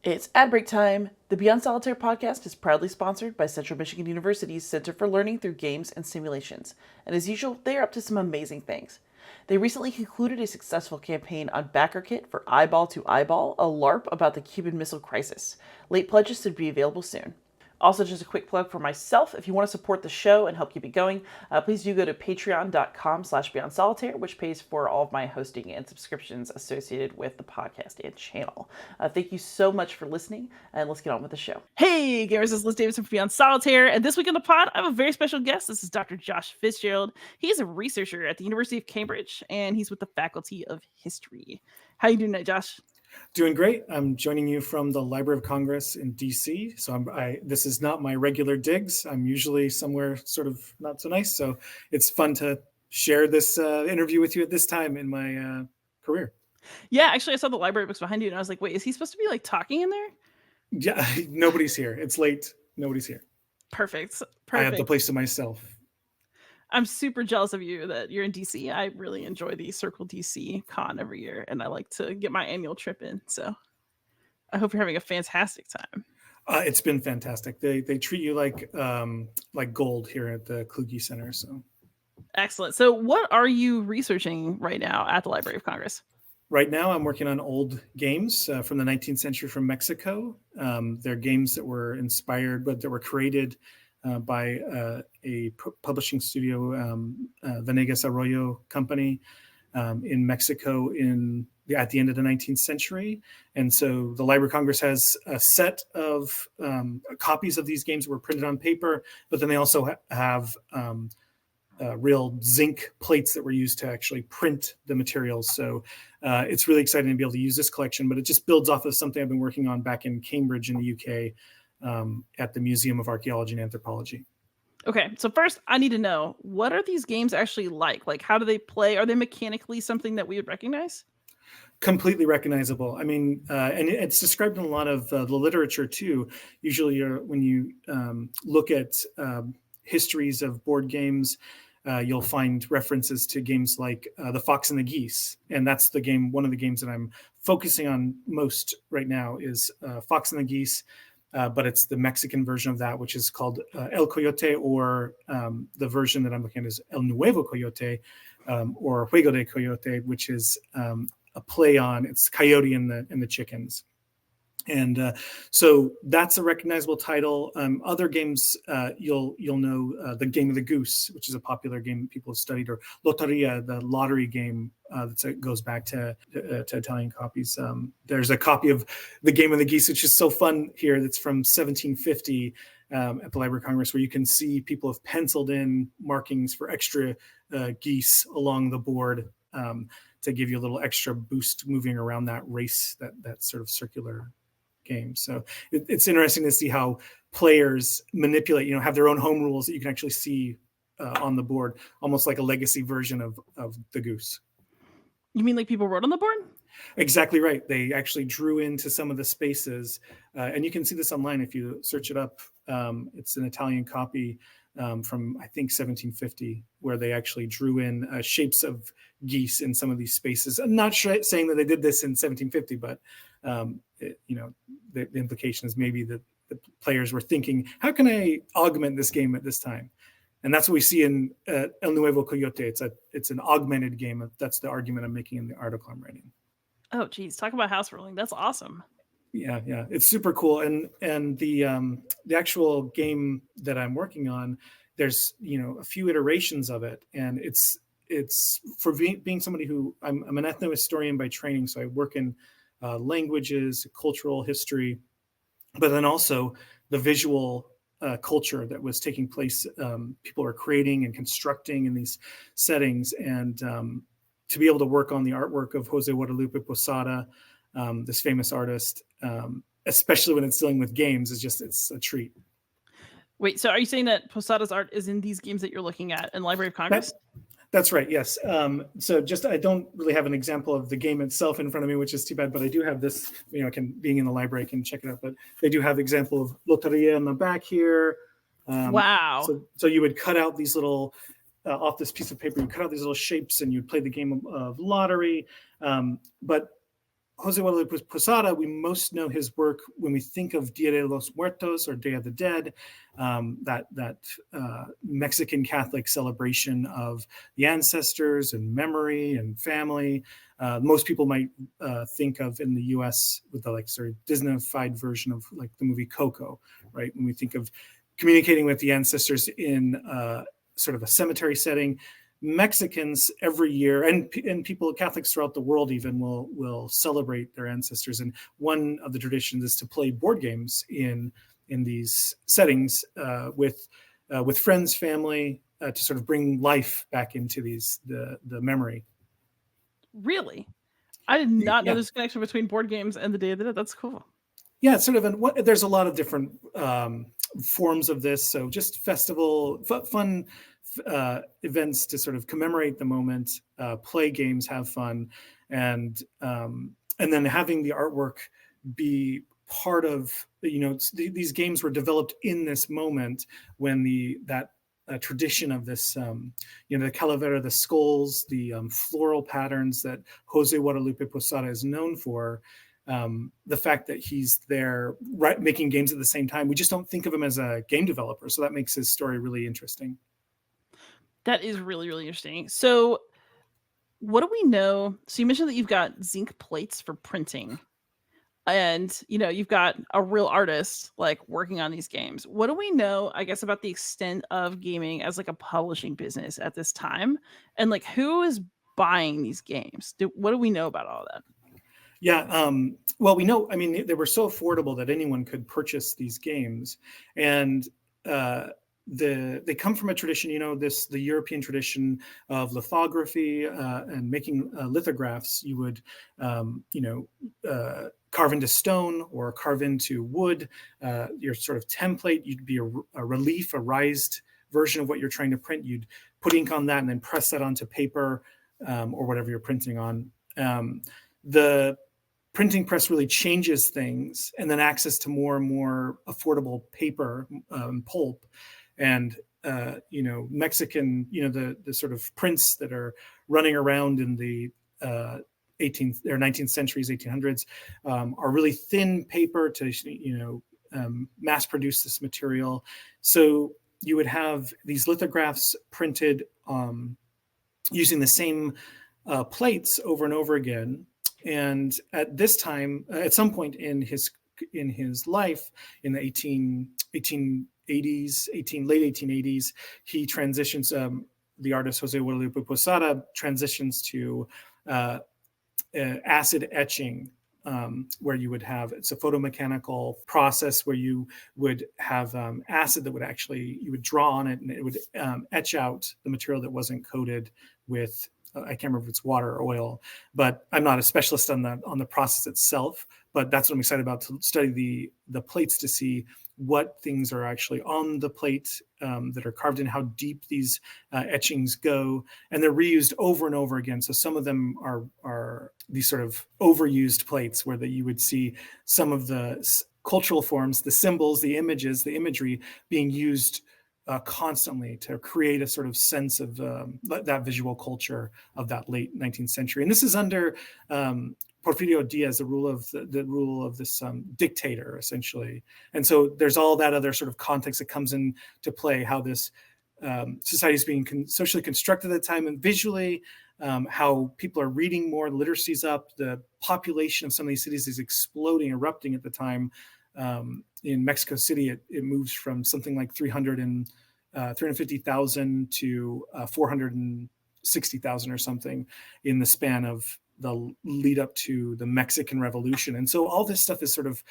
It's ad break time. The Beyond Solitaire podcast is proudly sponsored by Central Michigan University's Center for Learning Through Games and Simulations. And as usual, they are up to some amazing things. They recently concluded a successful campaign on Backer Kit for Eyeball to Eyeball, a LARP about the Cuban Missile Crisis. Late pledges should be available soon. Also, just a quick plug for myself. If you want to support the show and help keep it going, please do go to patreon.com/beyondsolitaire, which pays for all of my hosting and subscriptions associated with the podcast and channel. Thank you so much for listening, and let's get on with the show. Hey, gamers, this is Liz Davidson from Beyond Solitaire, and this week on the pod, I have a very special guest. This is Dr. Josh Fitzgerald. He's a researcher at the University of Cambridge, and he's with the Faculty of History. How you doing tonight, Josh? Doing great. I'm joining you from the Library of Congress in DC. So this is not my regular digs. I'm usually somewhere sort of not so nice. So it's fun to share this interview with you at this time in my career. Yeah, actually, I saw the library books behind you, and I was like, wait, is he supposed to be like talking in there? Yeah, nobody's here. It's late. Nobody's here. Perfect. I have the place to myself. I'm super jealous of you that you're in DC. I really enjoy the Circle DC con every year, and I like to get my annual trip in. So I hope you're having a fantastic time. It's been fantastic. They treat you like gold here at the Kluge Center. So excellent. So what are you researching right now at the Library of Congress? Right now, I'm working on old games from the 19th century from Mexico. They're games that were inspired, but that were created by a publishing studio, Venegas Arroyo Company in Mexico at the end of the 19th century. And so the Library of Congress has a set of copies of these games that were printed on paper, but then they also have real zinc plates that were used to actually print the materials. So it's really exciting to be able to use this collection, but it just builds off of something I've been working on back in Cambridge in the UK. At the Museum of Archaeology and Anthropology. Okay, so first I need to know, what are these games actually like? Like, how do they play? Are they mechanically something that we would recognize? Completely recognizable. I mean, and it's described in a lot of the literature too. Usually when you look at histories of board games, you'll find references to games like The Fox and the Geese. And that's one of the games that I'm focusing on most right now is Fox and the Geese. But it's the Mexican version of that, which is called El Coyote, or the version that I'm looking at is El Nuevo Coyote, or Juego de Coyote, which is a play on it's Coyote and the chickens. And so that's a recognizable title. Other games you'll know the Game of the Goose, which is a popular game people have studied, or Loteria, the lottery game that goes back to Italian copies. There's a copy of the Game of the Geese, which is so fun here. That's from 1750 at the Library of Congress, where you can see people have penciled in markings for extra geese along the board to give you a little extra boost moving around that race, that sort of circular game. So it's interesting to see how players manipulate, have their own home rules that you can actually see on the board, almost like a legacy version of the Goose. You mean like people wrote on the board? Exactly right. They actually drew into some of the spaces, and you can see this online if you search it up. It's an Italian copy from, I think, 1750, where they actually drew in shapes of geese in some of these spaces. I'm not saying that they did this in 1750, but the implication is maybe that the players were thinking, how can I augment this game at this time? And that's what we see in El Nuevo Coyote. It's an augmented game. That's the argument I'm making in the article I'm writing. Oh, geez. Talk about house ruling. That's awesome. Yeah. It's super cool. And the actual game that I'm working on, there's, a few iterations of it. And it's for being somebody who I'm an ethnohistorian by training. So I work in languages, cultural history, but then also the visual culture that was taking place. People are creating and constructing in these settings, and to be able to work on the artwork of Jose Guadalupe Posada, this famous artist, especially when it's dealing with games, it's a treat. Wait, so are you saying that Posada's art is in these games that you're looking at in Library of Congress? That's right, yes. So I don't really have an example of the game itself in front of me, which is too bad, but I do have this, being in the library, I can check it out. But they do have the example of Loteria in the back here. Wow. So you would cut out these little, off this piece of paper, you cut out these little shapes and you'd play the game of lottery. But Jose Guadalupe Posada, we most know his work when we think of Dia de los Muertos, or Day of the Dead, that Mexican Catholic celebration of the ancestors and memory and family. Most people might think of in the U.S. with the like sort of Disney-fied version of like the movie Coco, right? When we think of communicating with the ancestors in sort of a cemetery setting, Mexicans every year, and people, Catholics throughout the world even, will celebrate their ancestors. And one of the traditions is to play board games in these settings with friends, family, to sort of bring life back into the memory. Really? I did not know Yeah. there's a connection between board games and the Day of the Dead. That's cool. Yeah, it's sort of there's a lot of different forms of this. So just festival, fun events to sort of commemorate the moment, play games, have fun, and then having the artwork be part of, these games were developed in this moment when that tradition of this, the calavera, the skulls, the floral patterns that Jose Guadalupe Posada is known for. The fact that he's there making games at the same time, we just don't think of him as a game developer. So that makes his story really interesting. That is really, really interesting. So what do we know? So you mentioned that you've got zinc plates for printing, and you've got a real artist like working on these games. What do we know, I guess, about the extent of gaming as like a publishing business at this time, and like who is buying these games? What do we know about all that? Yeah, well, we know, I mean, they were so affordable that anyone could purchase these games. And they come from a tradition, the European tradition of lithography and making lithographs. You would, carve into stone or carve into wood. Your sort of template, you'd be a relief, a raised version of what you're trying to print. You'd put ink on that and then press that onto paper or whatever you're printing on. The printing press really changes things, and then access to more and more affordable paper, pulp, and Mexican, the sort of prints that are running around in the 18th or 19th centuries, 1800s, are really thin paper to mass produce this material. So you would have these lithographs printed using the same plates over and over again. And at this time, at some point in his life, in the late 1880s, he transitions. The artist Jose Guadalupe Posada transitions to acid etching, where you would have, it's a photomechanical process where you would have acid that would actually, you would draw on it and it would etch out the material that wasn't coated with, I can't remember if it's water or oil, but I'm not a specialist on the process itself. But that's what I'm excited about, to study the plates to see what things are actually on the plate that are carved in, how deep these etchings go, and they're reused over and over again. So some of them are these sort of overused plates where you would see some of the cultural forms, the symbols, the images, the imagery being used constantly to create a sort of sense of that visual culture of that late 19th century. And this is under Porfirio Diaz, the rule of this dictator, essentially. And so there's all that other sort of context that comes into play, how this society is being socially constructed at the time, and visually, how people are reading more, literacy's up, the population of some of these cities is exploding, erupting at the time. In Mexico City, it moves from something like 350,000 to 460,000 or something in the span of the lead up to the Mexican Revolution. And so all this stuff is sort of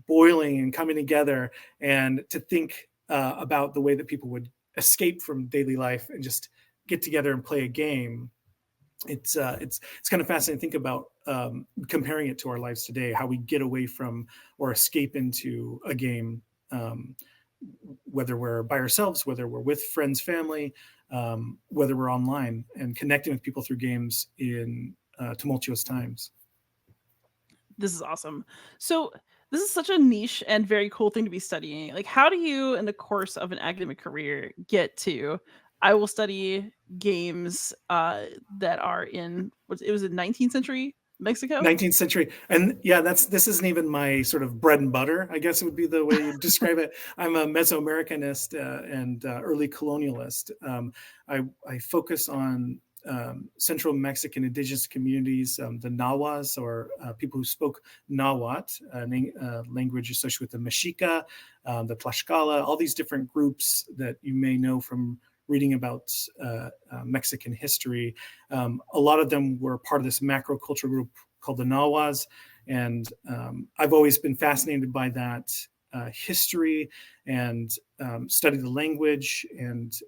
boiling and coming together, and to think about the way that people would escape from daily life and just get together and play a game. It's kind of fascinating to think about, comparing it to our lives today, how we get away from or escape into a game, whether we're by ourselves, whether we're with friends, family, whether we're online, and connecting with people through games in tumultuous times. This is awesome. So this is such a niche and very cool thing to be studying. Like, how do you, in the course of an academic career, get to, I will study games that are in, it was the 19th century? Mexico? 19th century. And yeah, this isn't even my sort of bread and butter, I guess would be the way you describe it. I'm a Mesoamericanist and early colonialist. I focus on Central Mexican indigenous communities, the Nahuas, or people who spoke Nahuatl, language associated with the Mexica, the Tlaxcala, all these different groups that you may know from reading about Mexican history. A lot of them were part of this macro cultural group called the Nahuas. And I've always been fascinated by that history and studied the language. And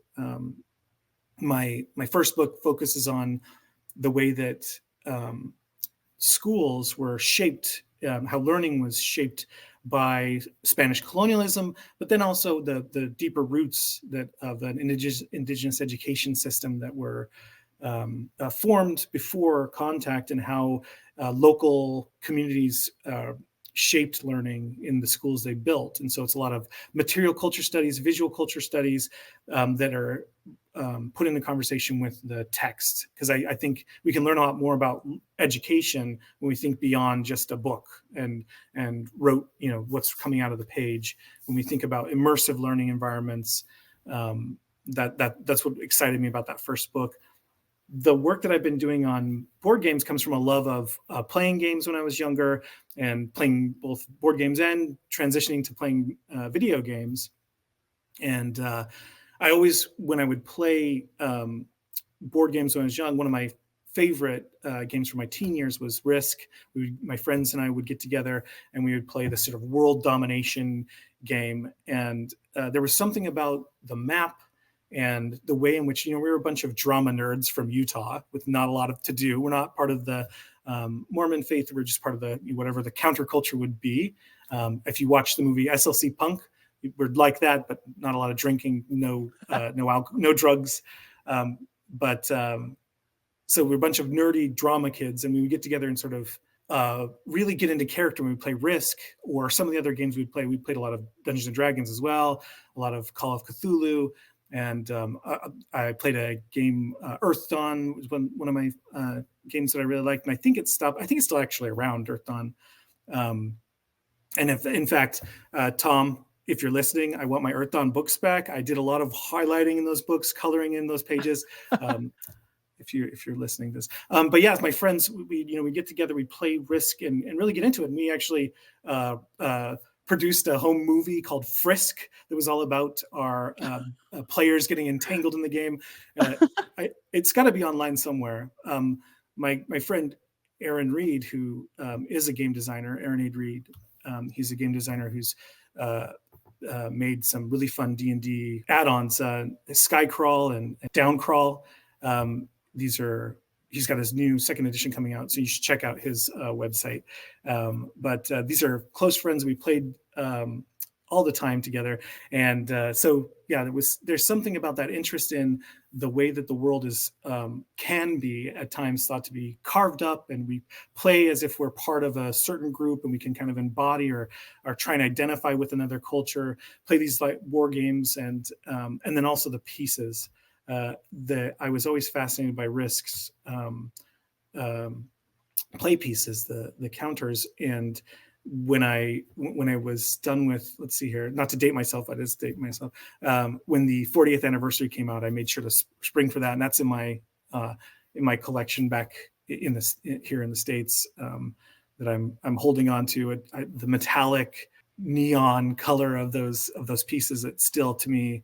my first book focuses on the way that schools were shaped, how learning was shaped by Spanish colonialism, but then also the deeper roots that of an indigenous education system that were formed before contact, and how local communities shaped learning in the schools they built. And so it's a lot of material culture studies, visual culture studies that are put in the conversation with the text, because I think we can learn a lot more about education when we think beyond just a book and wrote, what's coming out of the page. When we think about immersive learning environments, that's what excited me about that first book. The work that I've been doing on board games comes from a love of playing games when I was younger, and playing both board games and transitioning to playing video games. And I always, when I would play board games when I was young, one of my favorite games from my teen years was Risk. My friends and I would get together and we would play this sort of world domination game. And there was something about the map and the way in which, we were a bunch of drama nerds from Utah with not a lot to do. We're not part of the Mormon faith. We're just part of the whatever the counterculture would be. If you watch the movie SLC Punk, we're like that, but not a lot of drinking, no alcohol, no drugs. So we're a bunch of nerdy drama kids, and we would get together and sort of really get into character when we play Risk, or some of the other games we'd play. We played a lot of Dungeons and Dragons as well, a lot of Call of Cthulhu. And I played a game, Earth Dawn was one of my games that I really liked. And I think it's still actually around, Earth Dawn. And if, in fact, Tom, if you're listening, I want my Earth Dawn books back. I did a lot of highlighting in those books, coloring in those pages. If you're listening to this, but yeah, my friends, we get together, we play Risk and really get into it. And we actually produced a home movie called Frisk that was all about our players getting entangled in the game. It's got to be online somewhere. My friend Aaron Reed, who is a game designer, Aaron Reed, he's a game designer who's made some really fun D&D add-ons, Skycrawl and Downcrawl. He's got his new second edition coming out, so you should check out his website. But these are close friends. We played all the time together. And so, yeah, there's something about that interest in the way that the world can be at times thought to be carved up, and we play as if we're part of a certain group, and we can kind of embody or try and identify with another culture, play these like war games, and then also the pieces. I was always fascinated by Risk's play pieces, the counters. And when I was done with, let's see here, not to date myself, I just date myself. When the 40th anniversary came out, I made sure to spring for that, and that's in my collection back here in the States, that I'm holding on to. The metallic neon color of those pieces, that still to me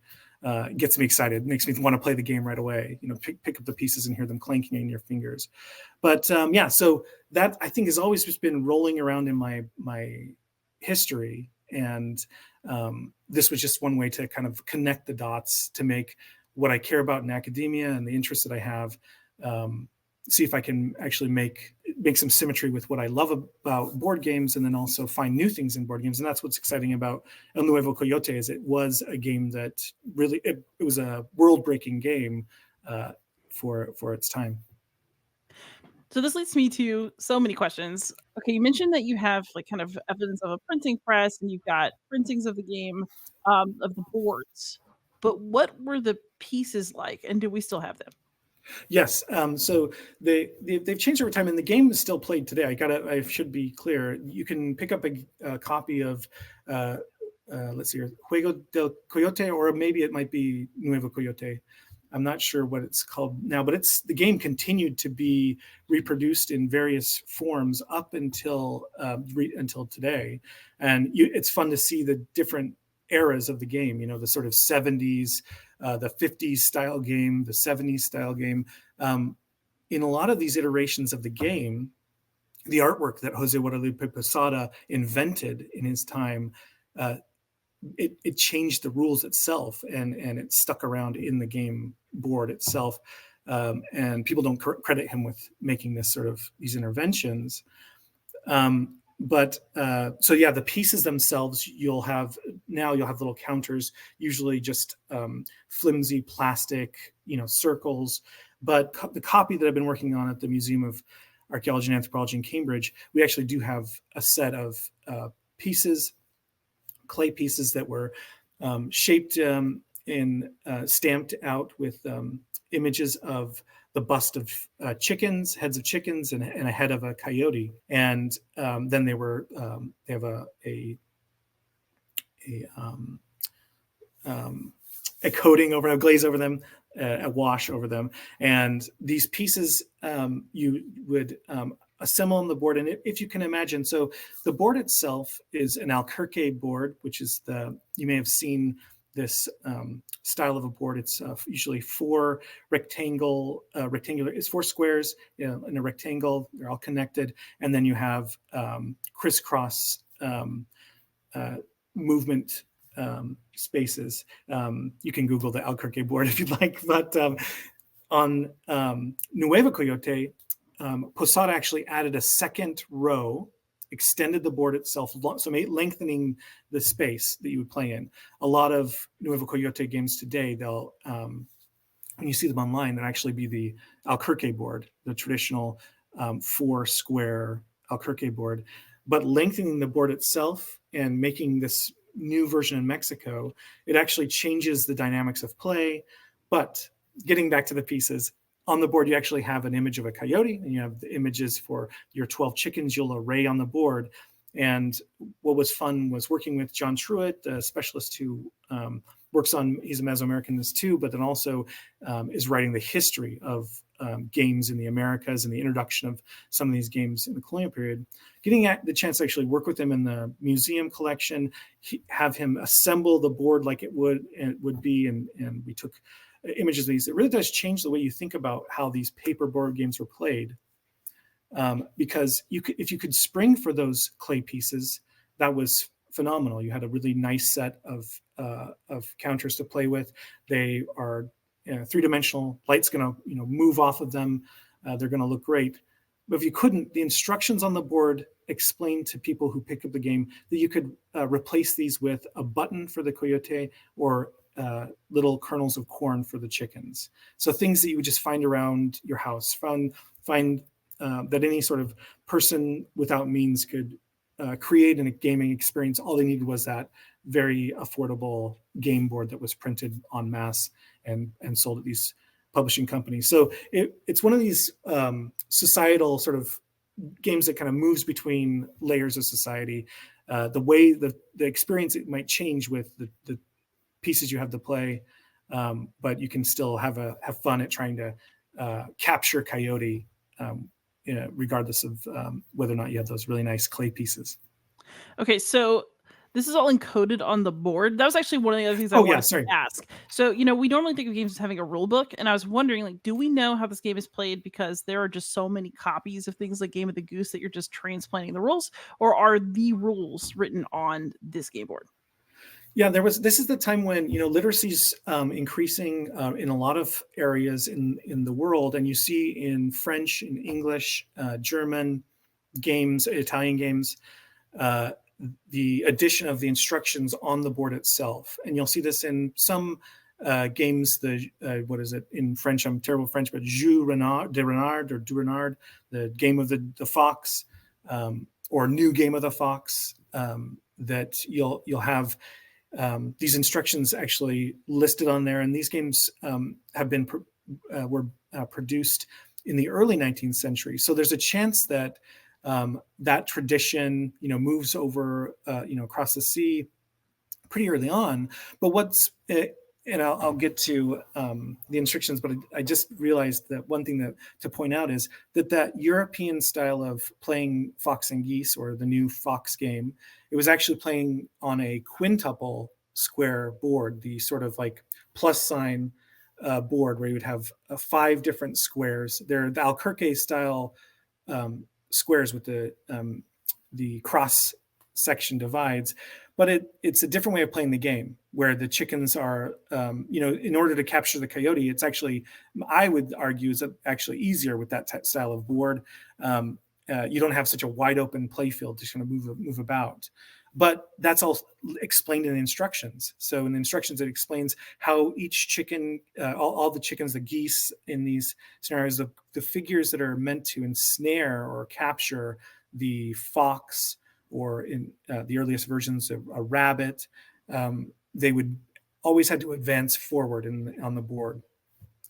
gets me excited, makes me want to play the game right away. Pick up the pieces and hear them clanking in your fingers. But so that, I think, has always just been rolling around in my history, and this was just one way to kind of connect the dots to make what I care about in academia and the interests that I have, see if I can actually make some symmetry with what I love about board games, and then also find new things in board games. And that's what's exciting about El Nuevo Coyote, is it was a game that really, it was a world-breaking game for its time. So this leads me to so many questions. Okay, you mentioned that you have like kind of evidence of a printing press, and you've got printings of the game, of the boards. But what were the pieces like, and do we still have them? Yes. So they've changed over time, and the game is still played today. I should be clear. You can pick up a copy of, uh, let's see here, Juego del Coyote, or maybe it might be Nuevo Coyote. I'm not sure what it's called now, but the game continued to be reproduced in various forms up until today, and it's fun to see the different eras of the game. You know, the sort of 70s, the 50s style game, the 70s style game. Um, in a lot of these iterations of the game, the artwork that Jose Guadalupe Posada invented in his time, uh, it changed the rules itself, and it stuck around in the game board itself. And people don't credit him with making these interventions. But so yeah, the pieces themselves, you'll have little counters, usually just flimsy plastic, circles. But the copy that I've been working on at the Museum of Archaeology and Anthropology in Cambridge, we actually do have a set of pieces, clay pieces that were shaped and stamped out with images of the bust of heads of chickens, and a head of a coyote. And then they have a coating over, a glaze over them, a wash over them. And these pieces you would assemble on the board. And if you can imagine, so the board itself is an Alquerque board, which is you may have seen this style of a board. It's usually rectangular, it's four squares in a rectangle. They're all connected. And then you have crisscross movement spaces. You can Google the Alquerque board if you'd like. But on Nuevo Coyote, Posada actually added a second row, extended the board itself, so lengthening the space that you would play in. A lot of Nuevo Coyote games today, they'll, when you see them online, they'll actually be the Alquerque board, the traditional four square Alquerque board. But lengthening the board itself and making this new version in Mexico, it actually changes the dynamics of play. But getting back to the pieces, on the board, you actually have an image of a coyote, and you have the images for your 12 chickens you'll array on the board. And what was fun was working with John Truitt, a specialist who he's a Mesoamericanist too, but then also is writing the history of games in the Americas and the introduction of some of these games in the colonial period. Getting the chance to actually work with him in the museum collection, have him assemble the board like it would be, and we took images of these. It really does change the way you think about how these paper board games were played, because if you could spring for those clay pieces, that was phenomenal. You had a really nice set of counters to play with. They are three-dimensional. Light's going to move off of them. They're going to look great. But if you couldn't, the instructions on the board explain to people who pick up the game that you could replace these with a button for the coyote, or little kernels of corn for the chickens. So things that you would just find around your house, find that any sort of person without means could create in a gaming experience. All they needed was that very affordable game board that was printed en masse and sold at these publishing companies. So it's one of these societal sort of games that kind of moves between layers of society. The way the experience, it might change with the pieces you have to play, but you can still have fun at trying to capture coyote, regardless of whether or not you have those really nice clay pieces. Okay, so this is all encoded on the board. That was actually one of the other things I wanted to ask. So, we normally think of games as having a rule book, and I was wondering, do we know how this game is played? Because there are just so many copies of things like Game of the Goose that you're just transplanting the rules, or are the rules written on this game board? Yeah, this is the time when literacy's increasing in a lot of areas in the world, and you see in French, in English, German games, Italian games, the addition of the instructions on the board itself. And you'll see this in some games. What is it in French? I'm terrible at French, but Jeu de Renard or Du Renard, the game of the fox, or New Game of the Fox, that you'll have these instructions actually listed on there. And these games have been were produced in the early 19th century. So there's a chance that that tradition, moves over, across the sea pretty early on. But and I'll get to the instructions, but I just realized that one thing to point out is that European style of playing Fox and Geese, or the new Fox game, it was actually playing on a quintuple square board, the sort of like plus sign board, where you would have 5 different squares. They're the Alquerque style squares with the cross section divides, but it's a different way of playing the game, where the chickens are, in order to capture the coyote, it's actually, I would argue, is actually easier with that style of board. You don't have such a wide open play field to kind of move about. But that's all explained in the instructions. So in the instructions, it explains how each chicken, all the chickens, the geese in these scenarios, the figures that are meant to ensnare or capture the fox, or in the earliest versions, a rabbit, they would always had to advance forward on the board.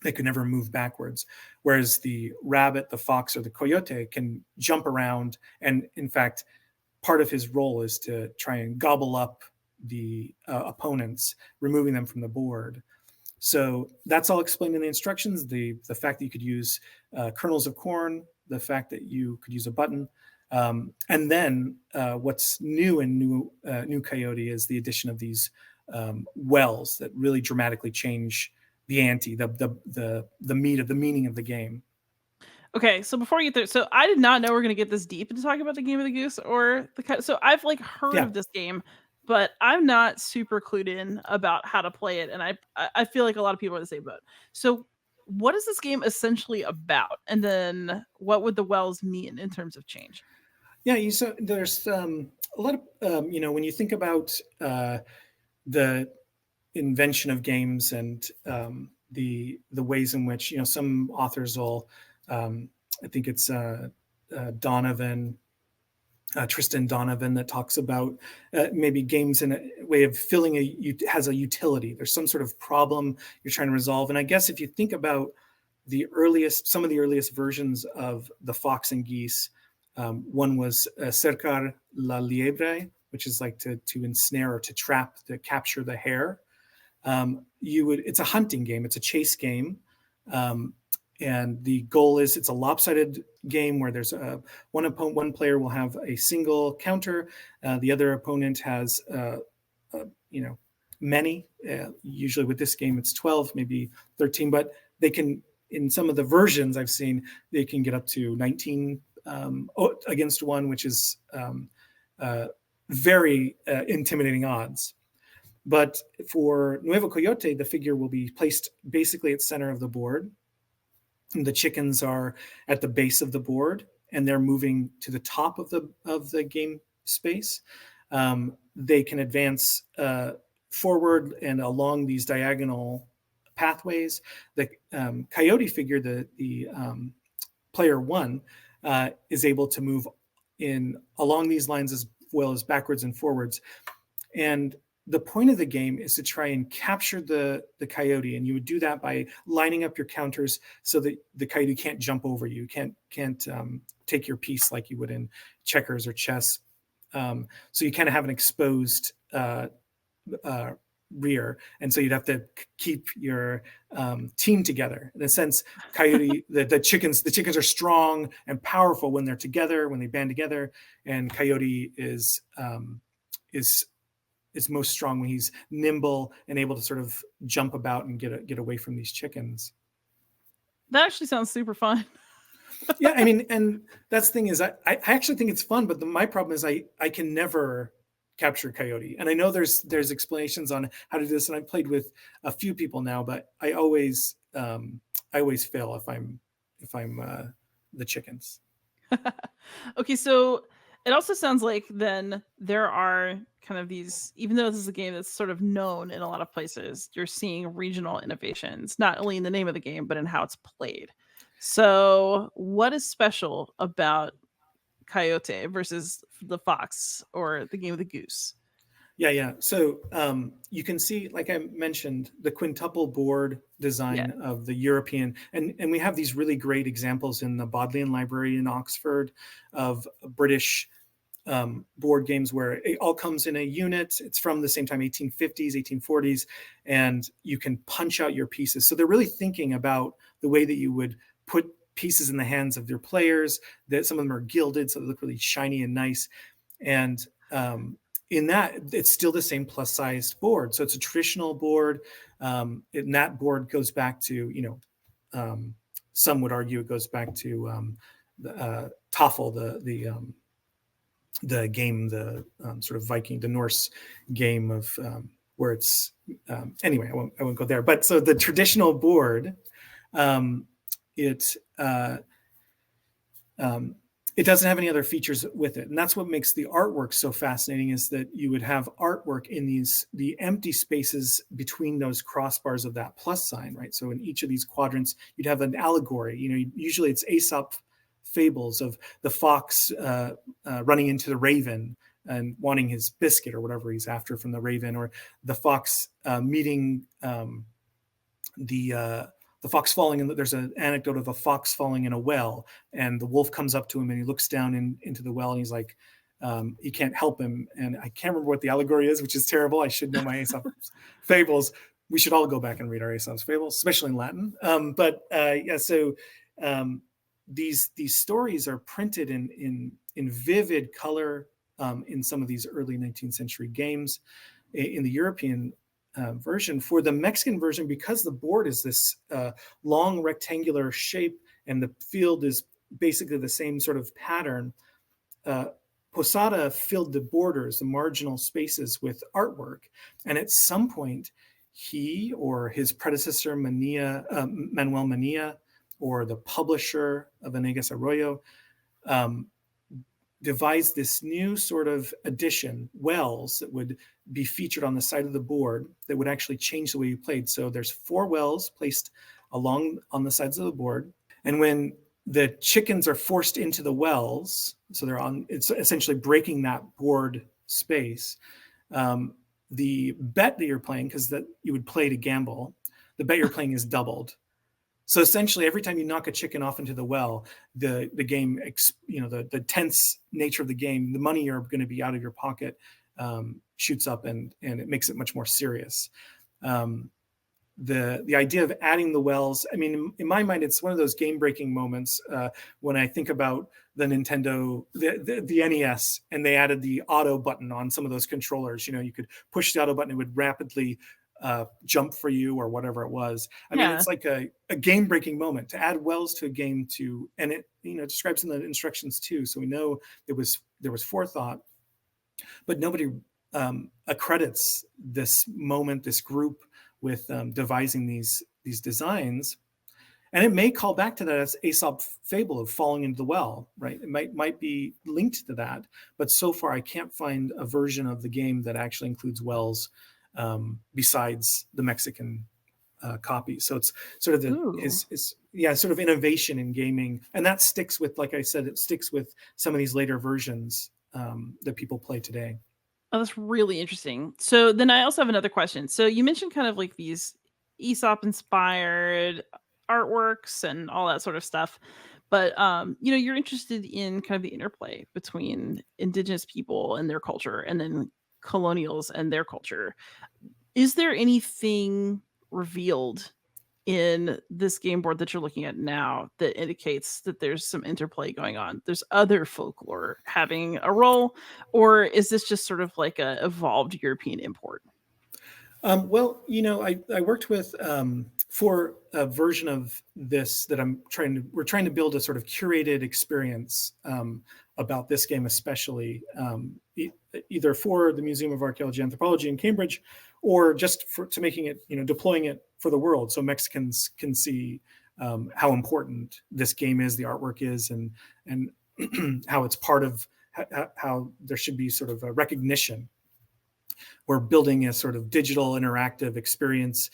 They could never move backwards. Whereas the rabbit, the fox, or the coyote can jump around. And in fact, part of his role is to try and gobble up the opponents, removing them from the board. So that's all explained in the instructions. The fact that you could use kernels of corn, the fact that you could use a button. And then what's new in Noo Coyote is the addition of these wells that really dramatically change the ante, the meat of the meaning of the game. Okay, so before we get there, so I did not know we are going to get this deep into talking about the Game of the Goose or the. So I've heard of this game, but I'm not super clued in about how to play it, and I feel like a lot of people are the same boat. So what is this game essentially about, and then what would the wells mean in terms of change? Yeah, so there's a lot of when you think about the invention of games and the ways in which some authors will. I think it's Donovan, Tristan Donovan, that talks about maybe games in a way of has a utility. There's some sort of problem you're trying to resolve. And I guess if you think about some of the earliest versions of the Fox and Geese, one was Cercar la Liebre, which is like to ensnare or to trap, to capture the hare. It's a hunting game. It's a chase game. And the goal is, it's a lopsided game where there's one player will have a single counter. The other opponent has, many. Usually with this game, it's 12, maybe 13, but they can, in some of the versions I've seen, they can get up to 19 against one, which is very intimidating odds. But for Nuevo Coyote, the figure will be placed basically at center of the board. And the chickens are at the base of the board, and they're moving to the top of the game space. They can advance forward and along these diagonal pathways. The coyote figure, the player 1, is able to move along these lines as well as backwards and forwards. And the point of the game is to try and capture the coyote, and you would do that by lining up your counters so that the coyote can't jump over you, can't take your piece like you would in checkers or chess. So you kind of have an exposed rear, and so you'd have to keep your team together. In a sense, coyote, the chickens are strong and powerful when they're together, when they band together, and coyote is most strong when he's nimble and able to sort of jump about and get away from these chickens. That actually sounds super fun. Yeah, I mean, and that's the thing is, I actually think it's fun, but my problem is I can never capture coyote. And I know there's explanations on how to do this, and I've played with a few people now, but I always fail if I'm the chickens. Okay, so it also sounds like then there are kind of these, even though this is a game that's sort of known in a lot of places, you're seeing regional innovations, not only in the name of the game, but in how it's played. So what is special about Coyote versus the Fox or the Game of the Goose? Yeah. So you can see, like I mentioned, the quintuple board Yeah. design of the European, and we have these really great examples in the Bodleian Library in Oxford of British board games where it all comes in a unit. It's from the same time, 1850s, 1840s, and you can punch out your pieces. So they're really thinking about the way that you would put pieces in the hands of their players. That some of them are gilded, so they look really shiny and nice. And in that, it's still the same plus-sized board. So it's a traditional board. And that board goes back to, some would argue it goes back to the Toffel, the game, the sort of Viking, the Norse game of where it's anyway. I won't go there. But so the traditional board, it it doesn't have any other features with it, and that's what makes the artwork so fascinating. Is that you would have artwork in the empty spaces between those crossbars of that plus sign, right? So in each of these quadrants, you'd have an allegory. Usually it's Aesop fables of the fox running into the raven and wanting his biscuit or whatever he's after from the raven, or the fox meeting the fox falling in. There's an anecdote of a fox falling in a well, and the wolf comes up to him and he looks down into the well, and he's like, he can't help him. And I can't remember what the allegory is, which is terrible. I should know my Aesop fables. We should all go back and read our Aesop's fables, especially in Latin. So these stories are printed in vivid color in some of these early 19th century games. In the European version, for the Mexican version, because the board is this long rectangular shape and the field is basically the same sort of pattern, Posada filled the borders, the marginal spaces, with artwork. And at some point, he or his predecessor, Manuel Mania, or the publisher of Venegas Arroyo, devised this new sort of addition, wells, that would be featured on the side of the board that would actually change the way you played. So there's 4 wells placed along on the sides of the board. And when the chickens are forced into the wells, so it's essentially breaking that board space. The bet that you're playing, because that you would play to gamble, the bet you're playing is doubled. So essentially, every time you knock a chicken off into the well, the game, the tense nature of the game, the money you're going to be out of your pocket shoots up, and it makes it much more serious. The idea of adding the wells, I mean, in my mind, it's one of those game-breaking moments when I think about the Nintendo, the NES, and they added the auto button on some of those controllers. You could push the auto button, it would rapidly jump for you, or whatever it was. I mean, it's like a game-breaking moment to add wells to a game, and it describes in the instructions too. So we know there was forethought, but nobody accredits this moment, this group, with devising these designs. And it may call back to that as Aesop fable of falling into the well, right? It might be linked to that, but so far I can't find a version of the game that actually includes wells besides the Mexican copy. So it's sort of sort of innovation in gaming, and that sticks with, like I said, it sticks with some of these later versions that people play today. Oh, that's really interesting. So then I also have another question. So you mentioned kind of like these Aesop inspired artworks and all that sort of stuff. But you're interested in kind of the interplay between indigenous people and their culture, and then colonials and their culture. Is there anything revealed in this game board that you're looking at now that indicates that there's some interplay going on? There's other folklore having a role, or is this just sort of like a evolved European import? Well, I worked with for a version of this that we're trying to build a sort of curated experience about this game, especially either for the Museum of Archaeology and Anthropology in Cambridge, or just to making it, deploying it for the world, so Mexicans can see how important this game is, the artwork is, and how it's part of how there should be sort of a recognition. We're building a sort of digital interactive experience,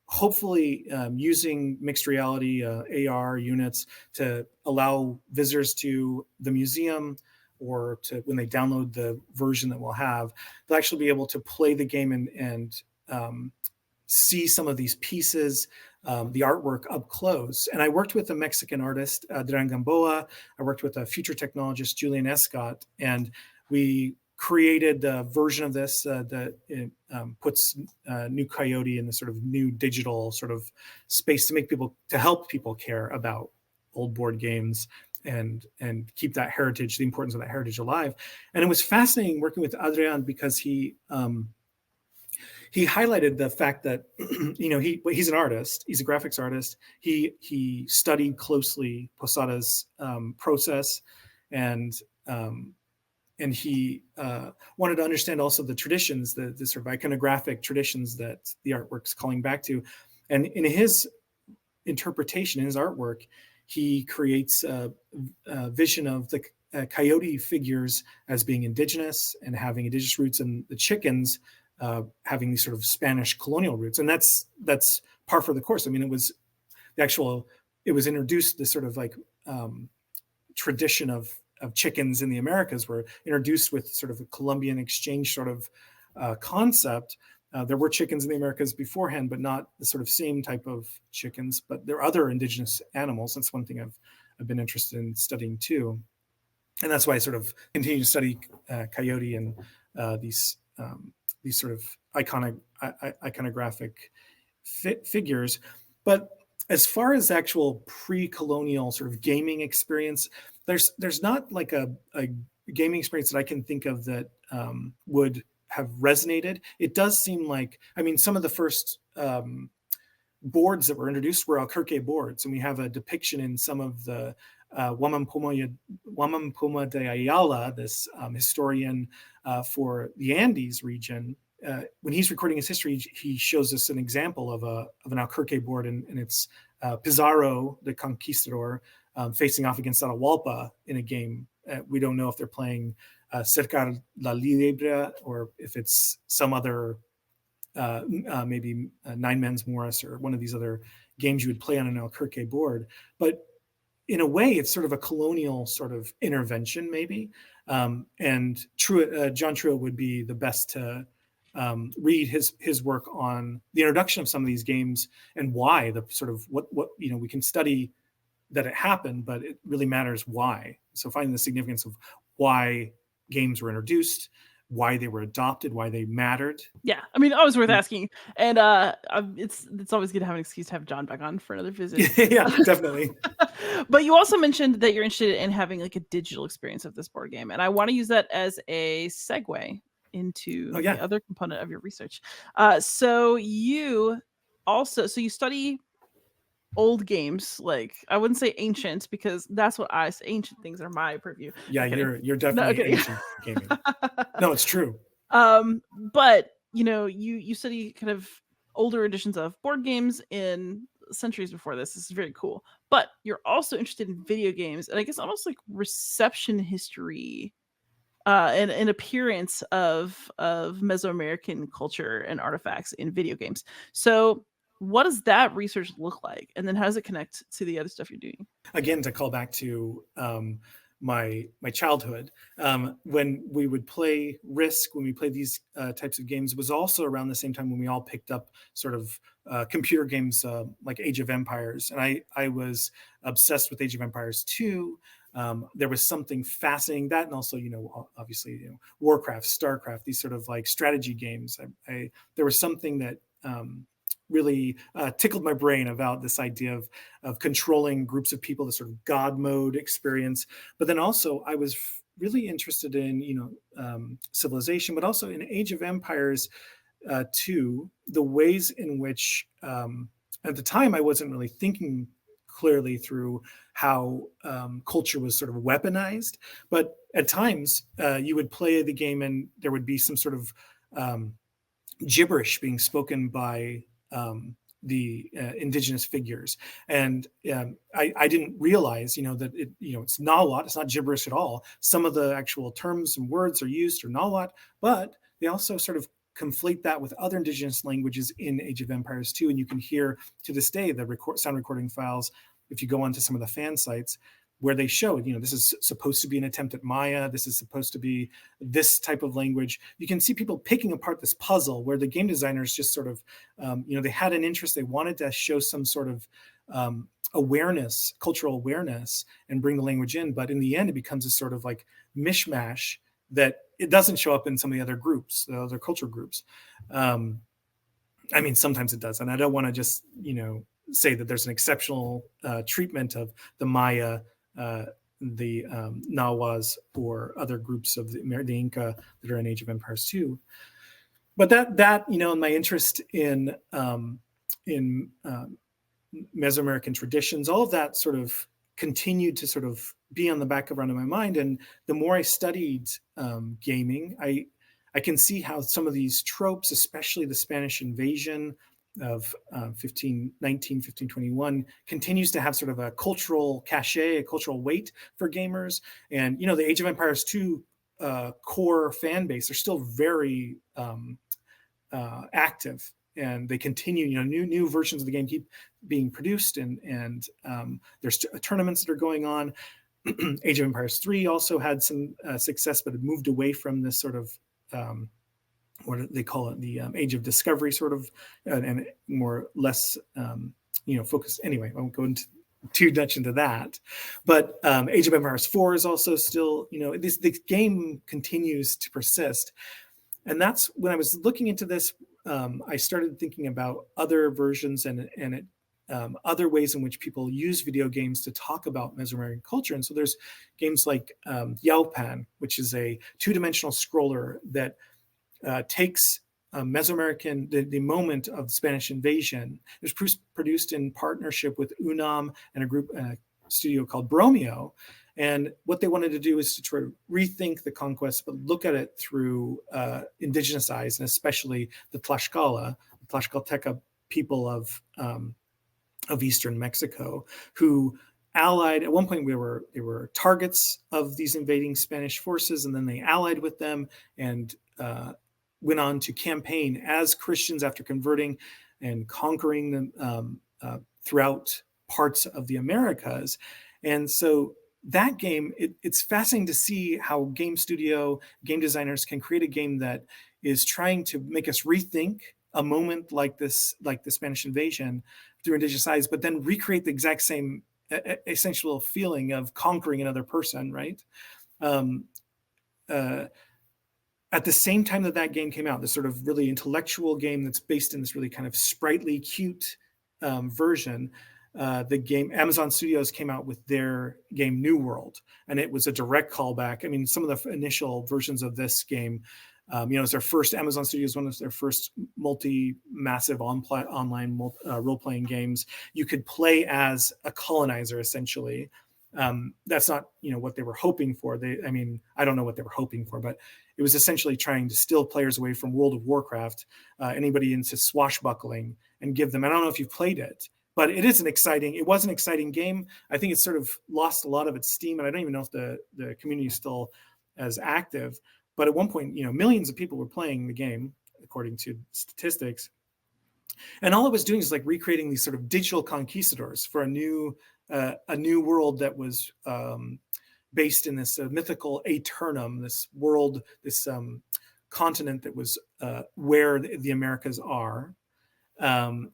hopefully using mixed reality AR units to allow visitors to the museum or to when they download the version that we'll have, they'll actually be able to play the game and see some of these pieces, the artwork up close. And I worked with a Mexican artist, Adrian Gamboa. I worked with a future technologist, Julian Escott, and we created a version of this that puts Noo Coyote in the sort of new digital sort of space to help people care about old board games and keep that heritage, the importance of that heritage alive. And it was fascinating working with Adrian because he highlighted the fact that he's an artist, he's a graphics artist. He studied closely Posada's process, and he wanted to understand also the traditions, the sort of iconographic traditions that the artwork's calling back to. And in his interpretation, in his artwork, he creates a vision of the coyote figures as being indigenous and having indigenous roots, and the chickens having these sort of Spanish colonial roots. And that's par for the course. I mean, it was introduced, this sort of like tradition of chickens in the Americas were introduced with sort of a Columbian exchange sort of concept. There were chickens in the Americas beforehand, but not the sort of same type of chickens. But there are other indigenous animals. That's one thing I've been interested in studying too. And that's why I sort of continue to study coyote and these sort of iconographic figures. But as far as actual pre-colonial sort of gaming experience, there's not like a gaming experience that I can think of that would have resonated. It does seem like, I mean, some of the first boards that were introduced were Alquerque boards, and we have a depiction in some of the Huamampuma de Ayala, this historian for the Andes region. When he's recording his history, he shows us an example of an Alquerque board, and it's Pizarro, the conquistador, facing off against Atahualpa in a game. We don't know if they're playing Cerca la Libre or if it's some other, maybe Nine Men's Morris or one of these other games you would play on an Alquerque board. But in a way, it's sort of a colonial sort of intervention, maybe. And John Truitt would be the best to read his work on the introduction of some of these games and why, the sort of what we can study that it happened, but it really matters why. So finding the significance of why games were introduced, why they were adopted, why they mattered. Yeah, I mean, always worth asking, and it's always good to have an excuse to have John back on for another visit. Yeah, definitely. But you also mentioned that you're interested in having like a digital experience of this board game, and I want to use that as a segue into the other component of your research. So you study old games, like I wouldn't say ancient because that's what I say. Ancient things are my purview. Yeah, you're definitely ancient gaming. No, it's true. But you study kind of older editions of board games in centuries before this. This is very cool. But you're also interested in video games, and I guess almost like reception history, and an appearance of Mesoamerican culture and artifacts in video games. So what does that research look like? And then how does it connect to the other stuff you're doing? Again, to call back to my childhood, when we would play Risk, when we played these types of games, it was also around the same time when we all picked up sort of computer games like Age of Empires. And I was obsessed with Age of Empires 2. There was something fascinating that, and also, obviously, Warcraft, Starcraft, these sort of like strategy games. There was something that really tickled my brain about this idea of controlling groups of people, the sort of God mode experience. But then also I was really interested in, civilization, but also in Age of Empires 2, the ways in which, at the time, I wasn't really thinking clearly through how culture was sort of weaponized. But at times you would play the game and there would be some sort of gibberish being spoken by the indigenous figures. And I didn't realize, that it's Nahuatl, it's not gibberish at all. Some of the actual terms and words are used are Nahuatl, but they also sort of conflate that with other indigenous languages in Age of Empires 2. And you can hear to this day the sound recording files, if you go onto some of the fan sites, where they show, this is supposed to be an attempt at Maya. This is supposed to be this type of language. You can see people picking apart this puzzle where the game designers just sort of, they had an interest. They wanted to show some sort of awareness, cultural awareness, and bring the language in. But in the end, it becomes a sort of like mishmash that it doesn't show up in some of the other groups, the other culture groups. I mean, sometimes it does. And I don't want to just, say that there's an exceptional treatment of the Maya, the Nahuas, or other groups of the Inca that are in Age of Empires 2. But that and my interest in Mesoamerican traditions, all of that sort of continued to sort of be on the background of my mind. And the more I studied gaming, I can see how some of these tropes, especially the Spanish invasion of 1521, continues to have sort of a cultural cachet, a cultural weight for gamers. And, the Age of Empires 2 core fan base are still very active. And they continue, new versions of the game keep being produced, and there's tournaments that are going on. Age of Empires 3 also had some success, but it moved away from this sort of what do they call it, the age of discovery sort of, and more less focused. Anyway, I won't go into too much into that, but Age of Empires 4 is also still, this game continues to persist. And that's when I was looking into this, I started thinking about other versions and other ways in which people use video games to talk about Mesoamerican culture. And so there's games like Yaoan, which is a two-dimensional scroller that takes Mesoamerican, the moment of the Spanish invasion. It was produced in partnership with UNAM and a studio called Bromeo. And what they wanted to do is to try to rethink the conquest, but look at it through indigenous eyes, and especially the Tlaxcalteca people of Eastern Mexico, who allied at one point. They were targets of these invading Spanish forces, and then they allied with them and went on to campaign as Christians after converting and conquering them throughout parts of the Americas. And so that game, it's fascinating to see how game designers can create a game that is trying to make us rethink a moment like this, like the Spanish invasion, through indigenous eyes, but then recreate the exact same essential feeling of conquering another person, right? At the same time that game came out, this sort of really intellectual game that's based in this really kind of sprightly, cute version, the game Amazon Studios came out with their game New World, and it was a direct callback. I mean, some of the initial versions of this game, it's their first, Amazon Studios, one of their first massive online role-playing games. You could play as a colonizer, essentially. That's not, what they were hoping for. I don't know what they were hoping for, but it was essentially trying to steal players away from World of Warcraft, anybody into swashbuckling, and give them, I don't know if you've played it, but it was an exciting game. I think it's sort of lost a lot of its steam, and I don't even know if the community is still as active. But at one point, millions of people were playing the game, according to statistics. And all it was doing is like recreating these sort of digital conquistadors for a new world that was based in this mythical Aeternum, this world, this continent that was where the Americas are. And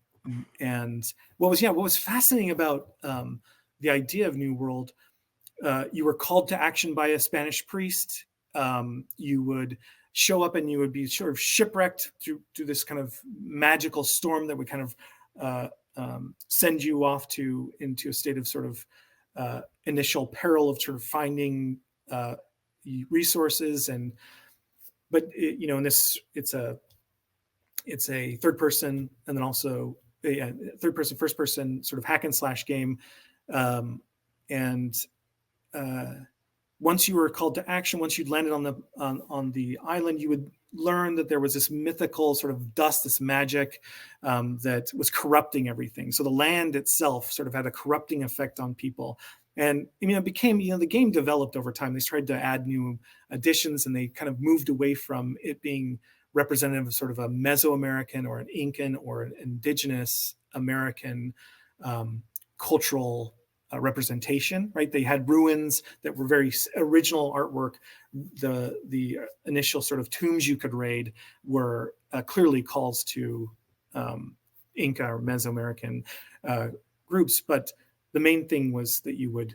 what was fascinating about the idea of New World, you were called to action by a Spanish priest. You would show up and you would be sort of shipwrecked through this kind of magical storm that would kind of send you off into a state of sort of initial peril of sort of finding resources. But in this, it's a third person, and then also a third person, first person sort of hack and slash game. Once you were called to action, once you'd landed on the island, you would learn that there was this mythical sort of dust, this magic that was corrupting everything. So the land itself sort of had a corrupting effect on people. And it became, the game developed over time. They tried to add new additions, and they kind of moved away from it being representative of sort of a Mesoamerican or an Incan or an indigenous American cultural representation, right? They had ruins that were very original artwork. The initial sort of tombs you could raid were clearly calls to Inca or Mesoamerican groups, but the main thing was that you would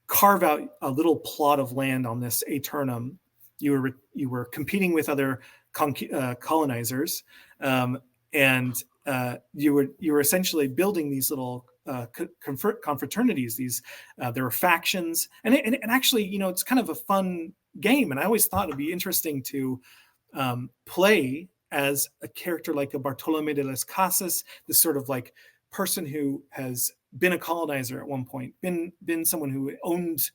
carve out a little plot of land on this Aeternum. You were competing with other colonizers, and you were essentially building these little confraternities. These there were factions, and actually, it's kind of a fun game. And I always thought it'd be interesting to play as a character like a Bartolome de las Casas, this sort of like person who has been a colonizer at one point, been someone who owned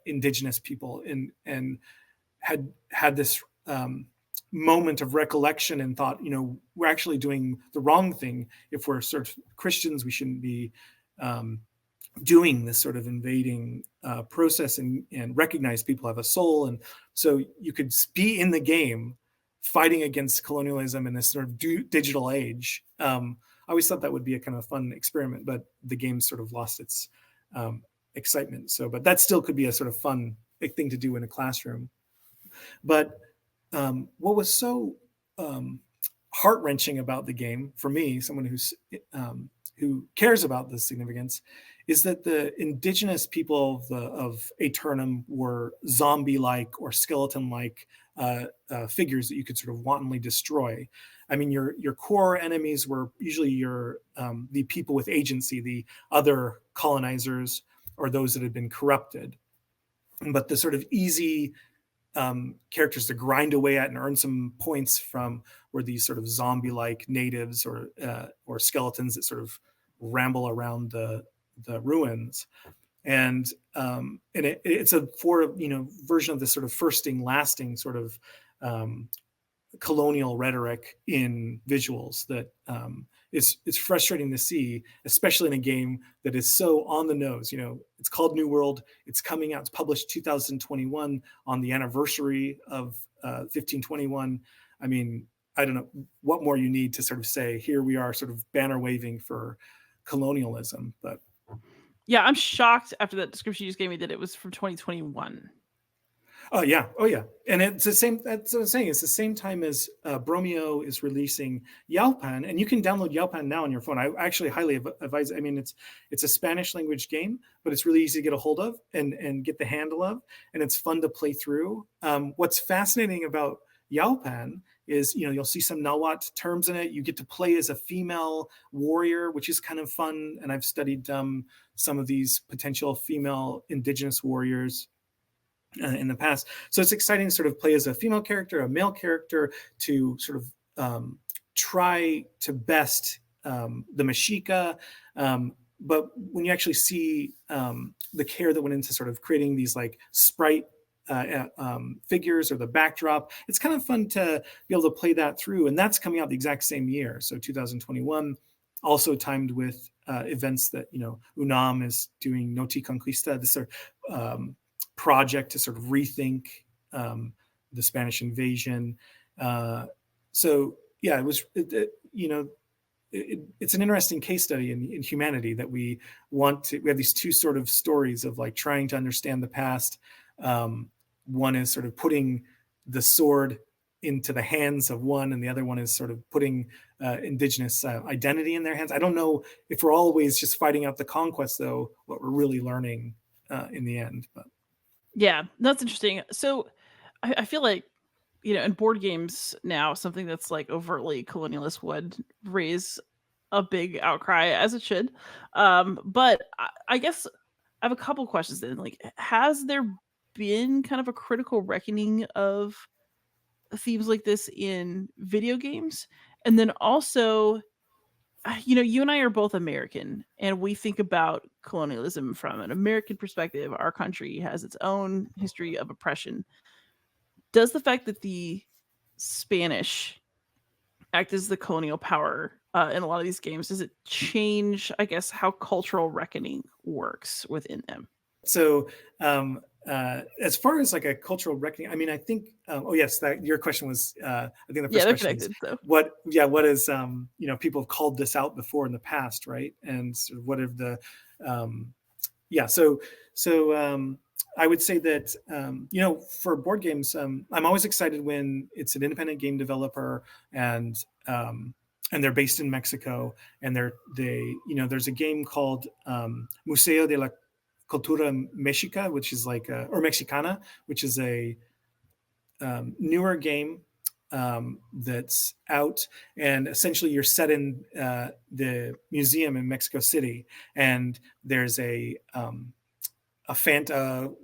indigenous people, and had this moment of recollection and thought, we're actually doing the wrong thing. If we're sort of Christians, we shouldn't be doing this sort of invading process, and recognize people have a soul. And so you could be in the game fighting against colonialism in this sort of digital age. I always thought that would be a kind of fun experiment, but the game sort of lost its excitement. But that still could be a sort of fun thing to do in a classroom. But what was so heart-wrenching about the game for me, someone who cares about the significance, is that the indigenous people of Aeternum were zombie-like or skeleton-like figures that you could sort of wantonly destroy. I mean, your core enemies were usually the people with agency, the other colonizers, or those that had been corrupted. But the sort of easy characters to grind away at and earn some points from were these sort of zombie-like natives or skeletons that sort of ramble around the ruins. And it's a version of this sort of firsting, lasting sort of colonial rhetoric in visuals that it's frustrating to see, especially in a game that is so on the nose. It's called New World. It's coming out. It's published 2021 on the anniversary of 1521. I mean, I don't know what more you need to sort of say, here we are sort of banner waving for colonialism. But yeah, I'm shocked after that description you just gave me that it was from 2021. Oh yeah, and it's the same. That's what I'm saying. It's the same time as Bromeo is releasing Yaoan, and you can download Yaoan now on your phone. I actually highly advise. I mean, it's a Spanish language game, but it's really easy to get a hold of and get the handle of, and it's fun to play through. What's fascinating about Yaoan is you'll see some Nahuatl terms in it. You get to play as a female warrior, which is kind of fun. And I've studied some of these potential female indigenous warriors in the past. So it's exciting to sort of play as a female character, a male character, to sort of try to best the Mexica. But when you actually see the care that went into sort of creating these like sprite figures or the backdrop, it's kind of fun to be able to play that through. And that's coming out the exact same year. So 2021, also timed with events that, UNAM is doing Noti Conquista, this sort of project to sort of rethink the Spanish invasion. So yeah, it's an interesting case study in humanity that we have these two sort of stories of like trying to understand the past. One is sort of putting the sword into the hands of one, and the other one is sort of putting indigenous identity in their hands. I don't know if we're always just fighting out the conquest, though, what we're really learning in the end. But yeah, that's interesting. So I feel like, in board games now, something that's like overtly colonialist would raise a big outcry, as it should. But I guess I have a couple questions then. Like, has there been kind of a critical reckoning of themes like this in video games? And then also, you and I are both American, and we think about colonialism from an American perspective. Our country has its own history of oppression. Does the fact that the Spanish act as the colonial power in a lot of these games, does it change, I guess, how cultural reckoning works within them? So as far as like a cultural reckoning, I mean, I think, yes, that your question was, I think the first question is, what is, people have called this out before in the past, right? And sort of what have the yeah. So I would say that for board games, I'm always excited when it's an independent game developer and they're based in Mexico, and there's a game called Museo de la Cultura Mexica, which is like or Mexicana, which is a newer game that's out, and essentially you're set in the museum in Mexico City, and there's a phantom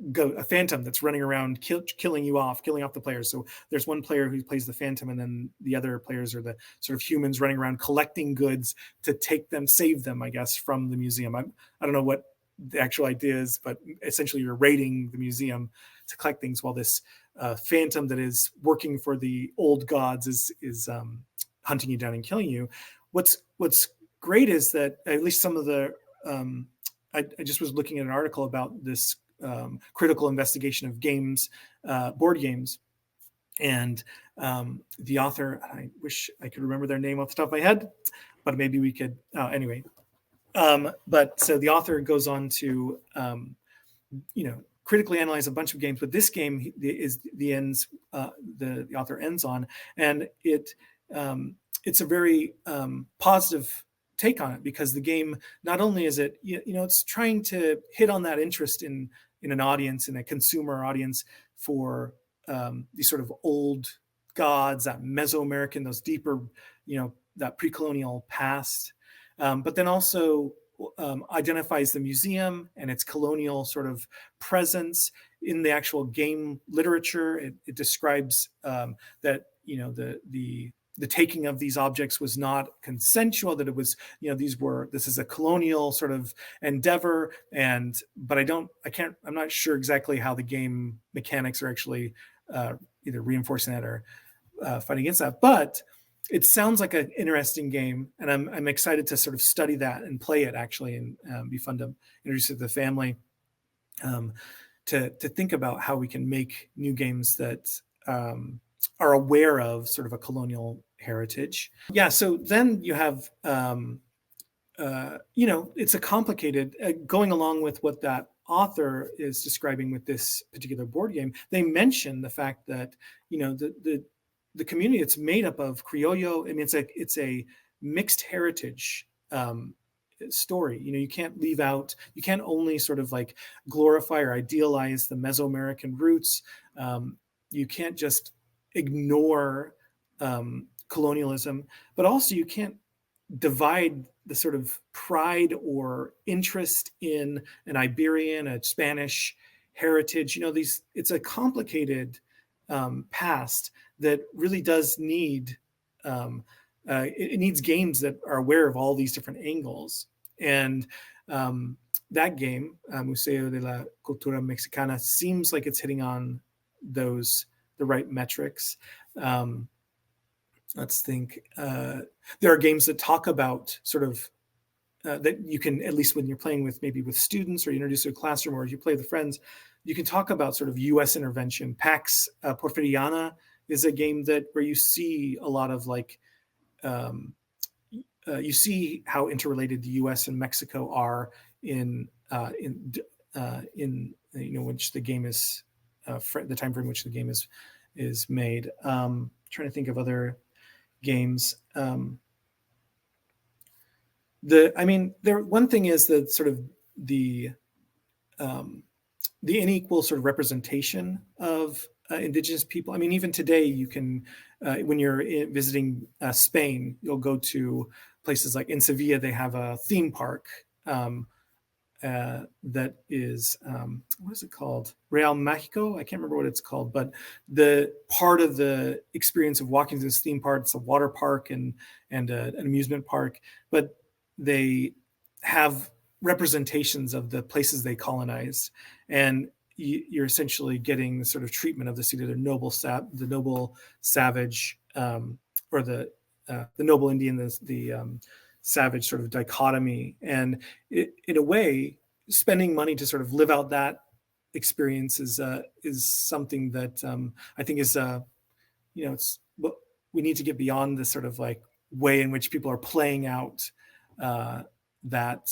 that's running around killing off the players. So there's one player who plays the phantom, and then the other players are the sort of humans running around collecting goods to save them, I guess, from the museum. I don't know what the actual idea is, but essentially you're raiding the museum to collect things, while this phantom that is working for the old gods is hunting you down and killing you. What's great is that at least some of the I just was looking at an article about this critical investigation of games, board games, and the author, I wish I could remember their name off the top of my head, but maybe we could anyway. But so the author goes on to critically analyze a bunch of games, but this game is the author ends on, and it's a very positive take on it, because the game, not only is it it's trying to hit on that interest in an audience, in a consumer audience, for these sort of old gods, that Mesoamerican, those deeper, that pre-colonial past, but then also identifies the museum and its colonial sort of presence in the actual game literature. It describes that the taking of these objects was not consensual, that it was, this is a colonial sort of endeavor. But I'm not sure exactly how the game mechanics are actually either reinforcing that or fighting against that. But it sounds like an interesting game, and I'm excited to sort of study that and play it, actually, and be fun to introduce it to the family, to think about how we can make new games that are aware of sort of a colonial heritage. Yeah, so then you have, it's a complicated, going along with what that author is describing with this particular board game. They mention the fact that, the community, it's made up of Criollo, and it's a mixed heritage story. You can't only sort of like glorify or idealize the Mesoamerican roots. You can't just ignore colonialism, but also you can't divide the sort of pride or interest in an Iberian, a Spanish heritage. It's a complicated past that really does need it needs games that are aware of all these different angles. And that game, Museo de la Cultura Mexicana, seems like it's hitting on the right metrics. Let's think. There are games that talk about sort of that you can, at least when you're playing with students, or you introduce to a classroom, or you play with friends, you can talk about sort of U.S. intervention. Pax Porfiriana is a game where you see a lot of like, you see how interrelated the U.S. and Mexico are in which the game is, the time frame in which the game is made. Trying to think of other games. One thing is that sort of the unequal sort of representation of indigenous people. Even today, you can, when you're visiting Spain, you'll go to places like in Sevilla, they have a theme park that is, what is it called? Real Mexico? I can't remember what it's called, but the part of the experience of walking through this theme park, it's a water park and an amusement park, but they have representations of the places they colonized, and you're essentially getting the sort of treatment of this, either the noble savage, or the noble Indian, the savage sort of dichotomy. And in a way, spending money to sort of live out that experience is something that I think is it's what we need to get beyond the sort of like way in which people are playing out that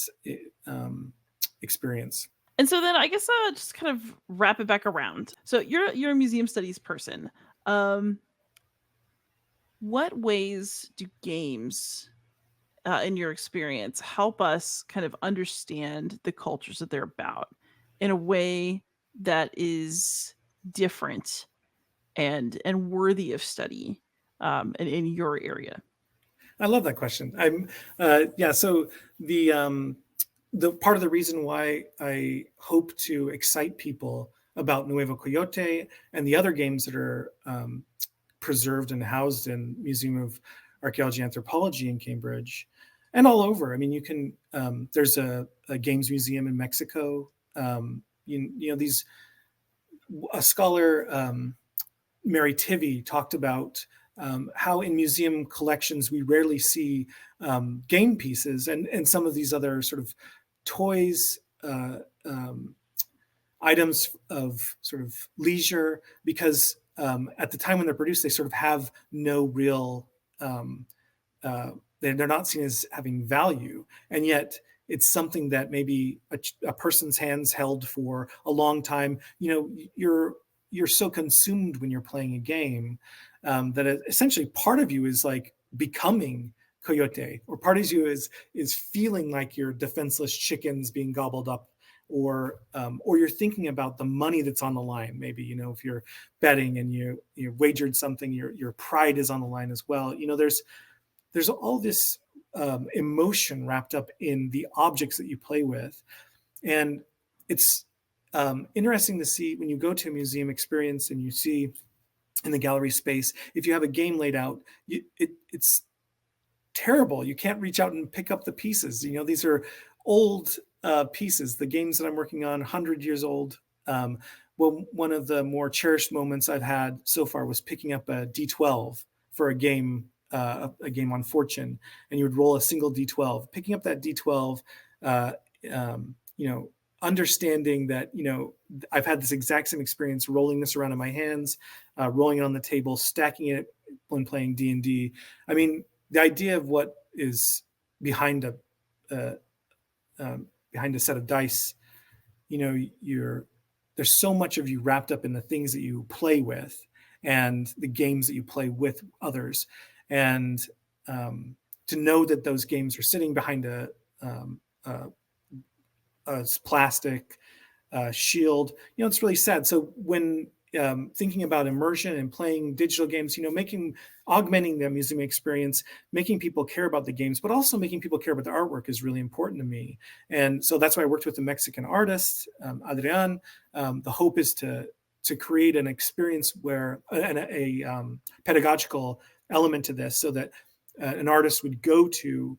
experience. And so then I guess just kind of wrap it back around. So you're a museum studies person. What ways do games, in your experience, help us kind of understand the cultures that they're about in a way that is different and worthy of study, in your area? I love that question. Yeah. So the part of the reason why I hope to excite people about Nuevo Coyote and the other games that are preserved and housed in Museum of Archaeology and Anthropology in Cambridge and all over. I mean, you can. There's a games museum in Mexico. You know these. A scholar, Mary Tivy, talked about how in museum collections we rarely see game pieces and some of these other sort of toys, items of sort of leisure, because at the time when they're produced, they sort of have no real, they're not seen as having value. And yet it's something that maybe a person's hands held for a long time. You know, you're so consumed when you're playing a game that essentially part of you is like becoming Coyote, or part of you is feeling like you're defenseless chickens being gobbled up, or you're thinking about the money that's on the line. Maybe, you know, if you're betting and you wagered something, your pride is on the line as well. You know, there's all this emotion wrapped up in the objects that you play with, and it's interesting to see when you go to a museum experience and you see in the gallery space, if you have a game laid out, it's terrible. You can't reach out and pick up the pieces. You know, these are old pieces. The games that I'm working on, 100 years old. Well, one of the more cherished moments I've had so far was picking up a D12 for a game on Fortune, and you would roll a single D12. Picking up that D12, you know, understanding that, you know, I've had this exact same experience rolling this around in my hands, rolling it on the table, stacking it when playing D&D. I mean, the idea of what is behind a set of dice, you know, there's so much of you wrapped up in the things that you play with and the games that you play with others, and to know that those games are sitting behind a plastic shield, you know, it's really sad. So when thinking about immersion and playing digital games, you know, augmenting the museum experience, making people care about the games, but also making people care about the artwork is really important to me. And so that's why I worked with a Mexican artist, Adrian. The hope is to create an experience where a pedagogical element to this, so that an artist would go to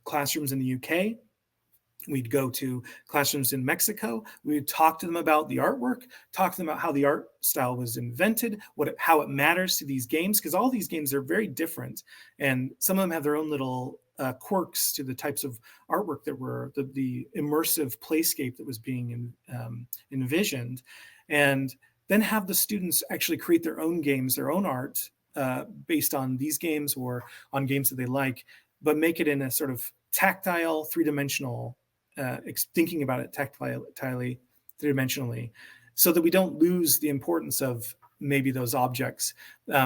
classrooms in the UK. We'd go to classrooms in Mexico. We would talk to them about the artwork, talk to them about how the art style was invented, how it matters to these games, because all these games are very different. And some of them have their own little quirks to the types of artwork that were the immersive playscape that was being envisioned. And then have the students actually create their own games, their own art based on these games or on games that they like, but make it in a sort of tactile, three-dimensional, thinking about it tactilely, three-dimensionally, so that we don't lose the importance of maybe those objects,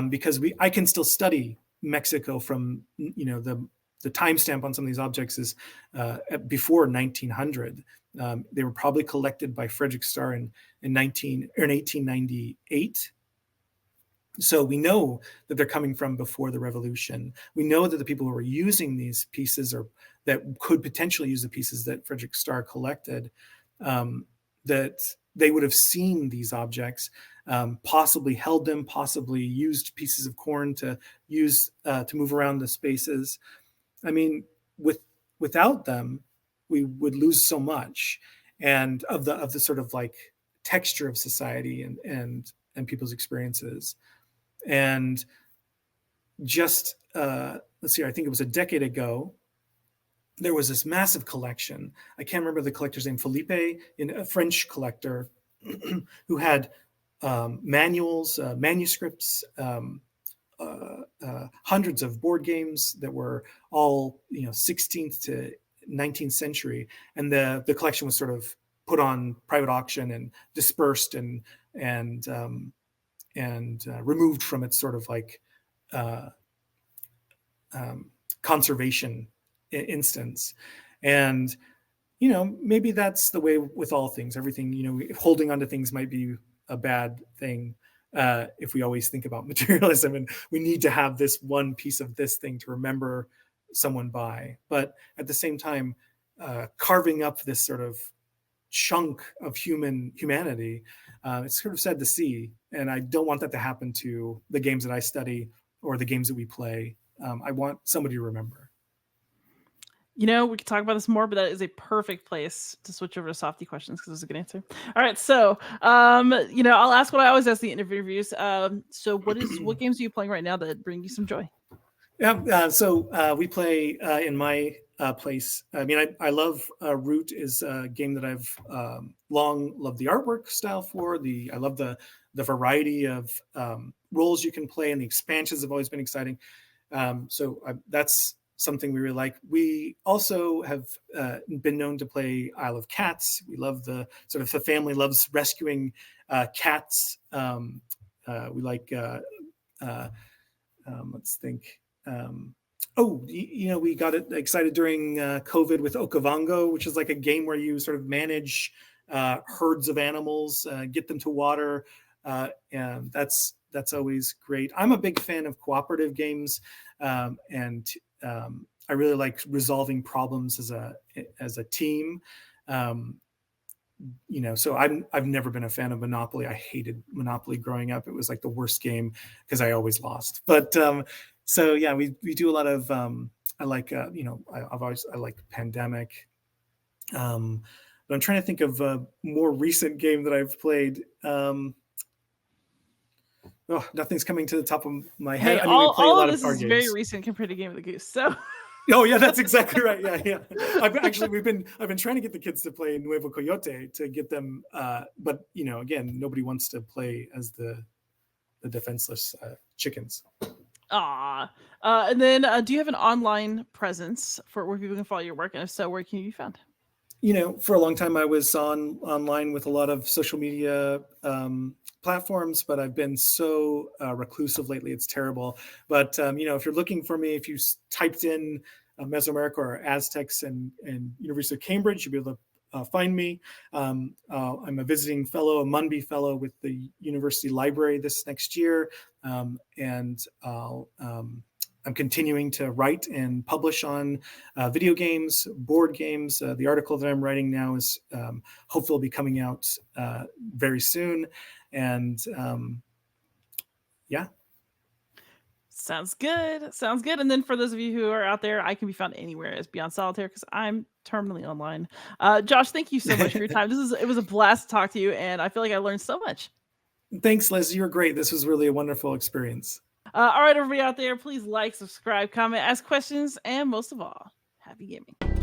because I can still study Mexico from, you know, the timestamp on some of these objects is before 1900. They were probably collected by Frederick Starr in 1898. So we know that they're coming from before the revolution. We know that the people who were using these pieces, or that could potentially use the pieces that Frederick Starr collected, that they would have seen these objects, possibly held them, possibly used pieces of corn to use to move around the spaces. I mean, without them, we would lose so much, and of the sort of like texture of society and people's experiences. And just let's see, I think it was a decade ago, there was this massive collection. I can't remember the collector's name, Felipe, a French collector, who had manuals, manuscripts, hundreds of board games that were all, you know, 16th to 19th century. And the collection was sort of put on private auction and dispersed and removed from its sort of like conservation instance. And maybe that's the way with all things. Everything, holding onto things might be a bad thing if we always think about materialism and we need to have this one piece of this thing to remember someone by. But at the same time, carving up this sort of chunk of humanity, it's sort of sad to see. And I don't want that to happen to the games that I study or the games that we play. I want somebody to remember. We could talk about this more, but that is a perfect place to switch over to Softy Questions because it was a good answer. All right, so I'll ask what I always ask the interviews. So what games are you playing right now that bring you some joy? Yeah, so we play in my place. I mean, I love Root is a game that I've long loved the artwork style for. I love the variety of roles you can play, and the expansions have always been exciting. So that's something we really like. We also have been known to play Isle of Cats. We love the family loves rescuing cats. We like, let's think. We got excited during COVID with Okavango, which is like a game where you sort of manage herds of animals, get them to water. And that's always great. I'm a big fan of cooperative games, and I really like resolving problems as a team. So I've never been a fan of Monopoly. I hated Monopoly growing up. It was like the worst game because I always lost. But so yeah, we do a lot of I like I like Pandemic. But I'm trying to think of a more recent game that I've played. Nothing's coming to the top of my head. Hey, all of this is very recent compared to Game of the Goose. So. Oh yeah, that's exactly right. Yeah. I've been trying to get the kids to play Noo Coyote to get them, but again, nobody wants to play as the defenseless chickens. And then do you have an online presence for where people can follow your work, and if so, where can you be found? For a long time I was online with a lot of social media platforms, but I've been so reclusive lately, it's terrible. But if you're looking for me, if you typed in Mesoamerica or Aztecs and University of Cambridge, you'll be able to find me. I'm a visiting fellow, a Munby fellow with the University Library this next year, and I'm continuing to write and publish on video games, board games. The article that I'm writing now is hopefully will be coming out very soon. And yeah. Sounds good. And then for those of you who are out there, I can be found anywhere as Beyond Solitaire because I'm terminally online. Josh, thank you so much for your time. It was a blast to talk to you, and I feel like I learned so much. Thanks, Liz. You're great. This was really a wonderful experience. All right, everybody out there, please like, subscribe, comment, ask questions, and most of all, happy gaming.